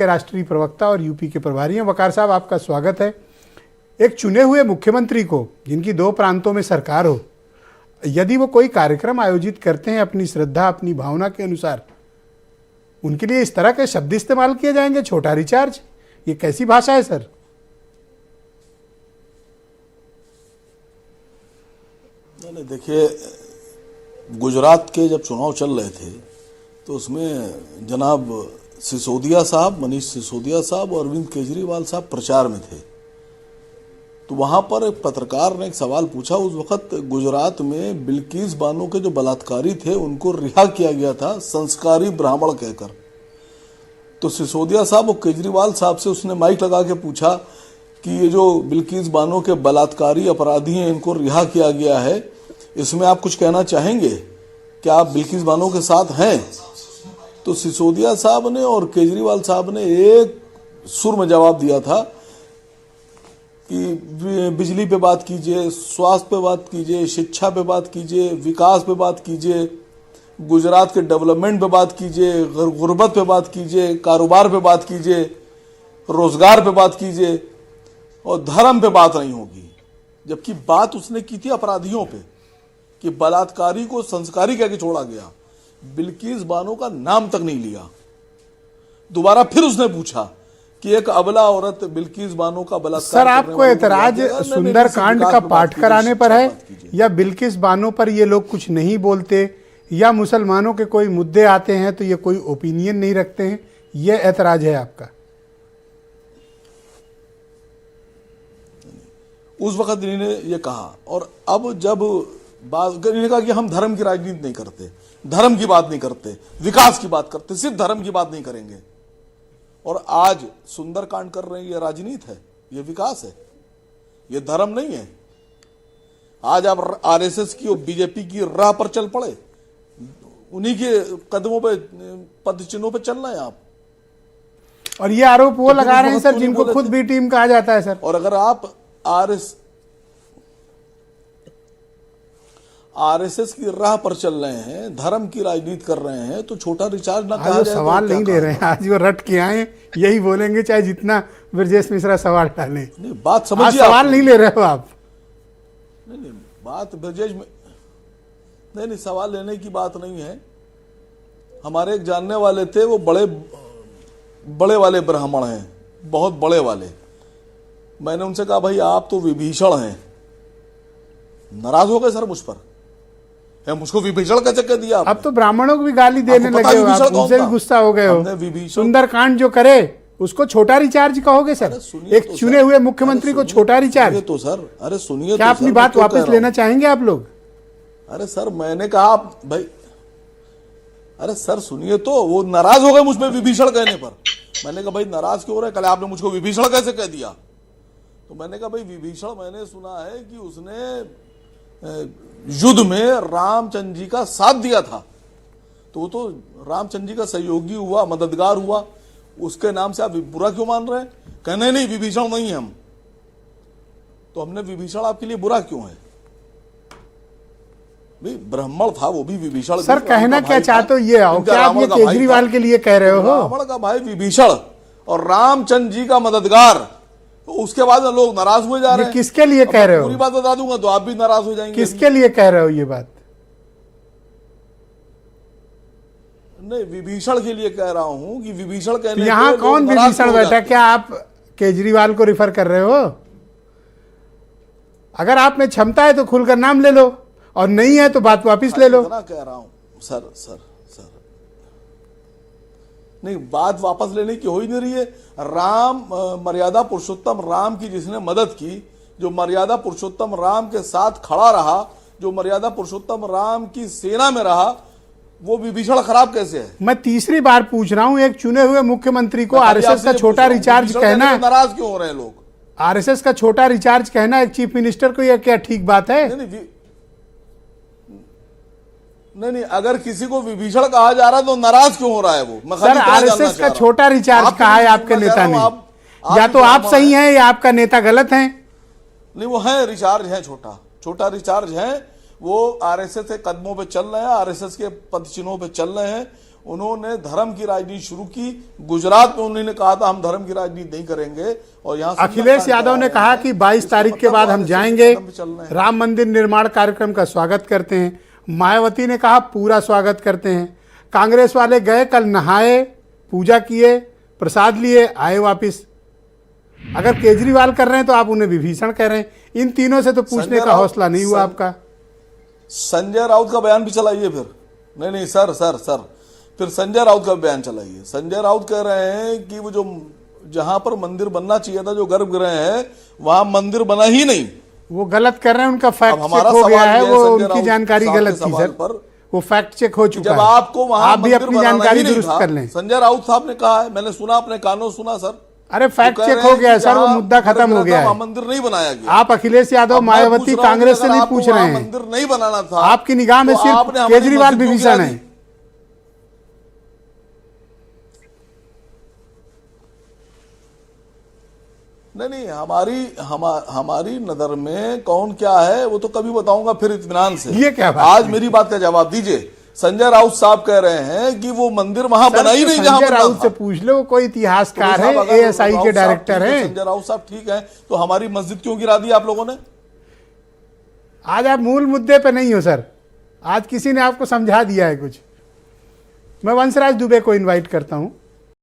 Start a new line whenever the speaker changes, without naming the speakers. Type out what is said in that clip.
के राष्ट्रीय प्रवक्ता और यूपी के प्रभारी हैं। वकार साहब, आपका स्वागत है। एक चुने हुए मुख्यमंत्री को, जिनकी दो प्रांतों में सरकार हो, यदि वो कोई कार्यक्रम आयोजित करते हैं अपनी श्रद्धा अपनी भावना के अनुसार, उनके लिए इस तरह के शब्द इस्तेमाल किए जाएंगे, छोटा रिचार्ज, ये कैसी भाषा है सर?
नहीं, देखिए, गुजरात के जब चुनाव चल रहे थे तो उसमें जनाब सिसोदिया साहब, मनीष सिसोदिया साहब और अरविंद केजरीवाल साहब प्रचार में थे। तो वहां पर एक पत्रकार ने एक सवाल पूछा। उस वक्त गुजरात में बिल्किस बानो के जो बलात्कारी थे उनको रिहा किया गया था संस्कारी ब्राह्मण कहकर। तो सिसोदिया साहब और केजरीवाल साहब से उसने माइक लगा के पूछा कि ये जो बिल्किस बानो के बलात्कारी अपराधी हैं, इनको रिहा किया गया है, इसमें आप कुछ कहना चाहेंगे? क्या आप बिल्किस बानो के साथ हैं? तो सिसोदिया साहब ने और केजरीवाल साहब ने एक सुर में जवाब दिया था कि बिजली पे बात कीजिए, स्वास्थ्य पे बात कीजिए, शिक्षा पे बात कीजिए, विकास पे बात कीजिए, गुजरात के डेवलपमेंट पे बात कीजिए, गुर्बत पे बात कीजिए, कारोबार पे बात कीजिए, रोजगार पे बात कीजिए, और धर्म पे बात नहीं होगी। जबकि बात उसने की थी अपराधियों पे कि बलात्कारी को संस्कारी कह के छोड़ा गया, बिल्किस बानो का नाम तक नहीं लिया। दोबारा फिर उसने पूछा कि एक अबला औरत बिल्किस बानो का बलात्कार।
सर, आपको एतराज सुंदरकांड का पाठ कराने पर है या बिल्किस बानो पर ये लोग कुछ नहीं बोलते, या मुसलमानों के कोई मुद्दे आते हैं तो ये कोई ओपिनियन नहीं रखते हैं, ये एतराज है आपका?
उस वक्त इन्होंने ये कहा, और अब जब बात इन्होंने कहा कि हम धर्म की राजनीति नहीं करते, धर्म की बात नहीं करते, विकास की बात करते, सिर्फ धर्म की बात नहीं करेंगे। और आज सुंदरकांड कर रहे हैं, ये राजनीति है, ये विकास है, ये धर्म नहीं है। आज आप आरएसएस की और बीजेपी की राह पर चल पड़े, उन्हीं के कदमों पे, पद चिन्हों पे चल रहे हैं आप।
और ये आरोप वो लगा रहे हैं सर जिनको खुद बी टीम कहा जाता है सर।
और अगर आप आरएसएस की राह पर चल रहे हैं, धर्म की राजनीति कर रहे हैं, तो छोटा रिचार्ज ना कहा जाए।
सवाल नहीं दे रहे हैं, आज वो रट के आए, यही बोलेंगे चाहे जितना ब्रजेश मिश्रा सवाल डालें।
नहीं, बात समझिए,
सवाल नहीं ले रहे हो आप।
नहीं, बात ब्रजेश में नहीं, सवाल लेने की बात नहीं है। हमारे एक जानने वाले थे, वो बड़े वाले ब्राह्मण हैं, बहुत बड़े वाले। मैंने उनसे कहा, भाई आप तो विभीषण हैं। नाराज हो गए सर मुझ पर, मुझको विभीषण कैसे कह दिया आपने?
अब तो ब्राह्मणों को भी गाली देने लगे हो आप, उनसे भी गुस्सा हो गए हो। सुंदरकांड जो करे उसको छोटा रिचार्ज कहोगे सर? एक चुने हुए मुख्यमंत्री को छोटा रिचार्ज?
तो सर, अरे सुनिए,
क्या अपनी बात वापस लेना चाहेंगे आप लोग?
अरे सर, मैंने कहा भाई, अरे सर सुनिए, तो वो नाराज हो गए मुझ पर विभीषण कहने पर। मैंने कहा भाई नाराज क्यों हो रहे, कल आपने मुझको विभीषण कैसे कह दिया? तो मैंने कहा भाई विभीषण मैंने सुना है कि उसने युद्ध में रामचंद्र जी का साथ दिया था, तो वो तो रामचंद्र जी का सहयोगी हुआ, मददगार हुआ, उसके नाम से आप बुरा क्यों मान रहे हैं? कहने नहीं, विभीषण नहीं है हम। तो हमने विभीषण आपके लिए बुरा क्यों है? भाई ब्राह्मण था वो भी, विभीषण।
सर कहना क्या चाहते हो ये आओ, क्या आप ये केजरीवाल के लिए कह रहे हो?
ब्राह्मण का भाई विभीषण और रामचंद्र जी का मददगार, तो उसके बाद लोग नाराज हुए जा रहे हैं।
किसके लिए कह रहे हो?
पूरी बात बता दूंगा तो आप भी नाराज हो जाएंगे।
किसके लिए कह रहे हो ये बात?
नहीं, विभीषण के लिए कह रहा हूं कि विभीषण कहने,
यहाँ कौन विभीषण बैठा? क्या आप केजरीवाल को रिफर कर रहे हो? अगर आप में क्षमता है तो खुलकर नाम ले लो, और नहीं है तो बात वापिस ले लो।
इतना कह रहा हूं सर, नहीं, बात वापस लेने की हो ही नहीं रही है। राम, मर्यादा पुरुषोत्तम राम की जिसने मदद की, जो मर्यादा पुरुषोत्तम राम के साथ खड़ा रहा, जो मर्यादा पुरुषोत्तम राम की सेना में रहा, वो विभीषण खराब कैसे है?
मैं तीसरी बार पूछ रहा हूं, एक चुने हुए मुख्यमंत्री को आरएसएस का छोटा रिचार्ज कहना,
नाराज क्यों हो रहे हैं लोग?
आरएसएस का छोटा रिचार्ज कहना एक चीफ मिनिस्टर को, यह क्या ठीक बात है?
नहीं, अगर किसी को विभीषण कहा जा रहा है तो नाराज क्यों हो रहा है वो?
सर, आरएसएस का छोटा रिचार्ज कहा है आपके नेता ने, या तो आप सही हैं या आपका नेता गलत है।
नहीं, वो है रिचार्ज है, छोटा रिचार्ज है, वो आरएसएस के कदमों पे चल रहे हैं, आरएसएस के पद चिन्हों पे चल रहे हैं, उन्होंने धर्म की राजनीति शुरू की। गुजरात में उन्होंने कहा था हम धर्म की राजनीति नहीं करेंगे, और यहाँ
अखिलेश यादव ने कहा कि 22 तारीख के बाद हम जाएंगे, राम मंदिर निर्माण कार्यक्रम का स्वागत करते हैं। मायावती ने कहा पूरा स्वागत करते हैं। कांग्रेस वाले गए, कल नहाए, पूजा किए, प्रसाद लिए, आए वापिस। अगर केजरीवाल कर रहे हैं तो आप उन्हें विभीषण कह रहे हैं। इन तीनों से तो पूछने का हौसला नहीं हुआ आपका।
संजय राउत का बयान भी चलाइए फिर। नहीं सर, फिर संजय राउत का बयान चलाइए। संजय राउत कह रहे हैं कि वो जो जहां पर मंदिर बनना चाहिए था, जो गर्भगृह है, वहां मंदिर बना ही नहीं।
वो गलत कर रहे हैं, उनका फैक्ट चेक हो गया है, वो उनकी जानकारी गलत थी सर, वो फैक्ट चेक हो चुका है।
जब आपको वहां
आप भी अपनी जानकारी दुरुस्त कर लें।
संजय राउत साहब ने कहा है, मैंने सुना, अपने कानों सुना सर।
अरे फैक्ट चेक हो गया है सर, वो मुद्दा खत्म हो गया है।
मंदिर नहीं बनाया गया।
आप अखिलेश यादव, मायावती, कांग्रेस से नहीं पूछ रहे हैं।
मंदिर नहीं बनाना था,
आपकी निगाह में सिर्फ केजरीवाल विभीषण है।
नहीं, हमारी नजर में कौन क्या है वो तो कभी बताऊंगा फिर इत्मीनान से।
ये क्या बात
आज मेरी बात का जवाब दीजिए। संजय राउत साहब कह रहे हैं कि वो मंदिर वहां बना ही नहीं जहां
संजय राउत से पूछ लो, वो कोई इतिहासकार है, एएसआई के डायरेक्टर हैं।
संजय राउत साहब ठीक है, तो हमारी मस्जिद क्यों गिरा दी आप लोगों ने?
आज आप मूल मुद्दे पे नहीं हो सर, आज किसी ने आपको समझा दिया है कुछ। मैं वंशराज दुबे को इनवाइट करता हूं।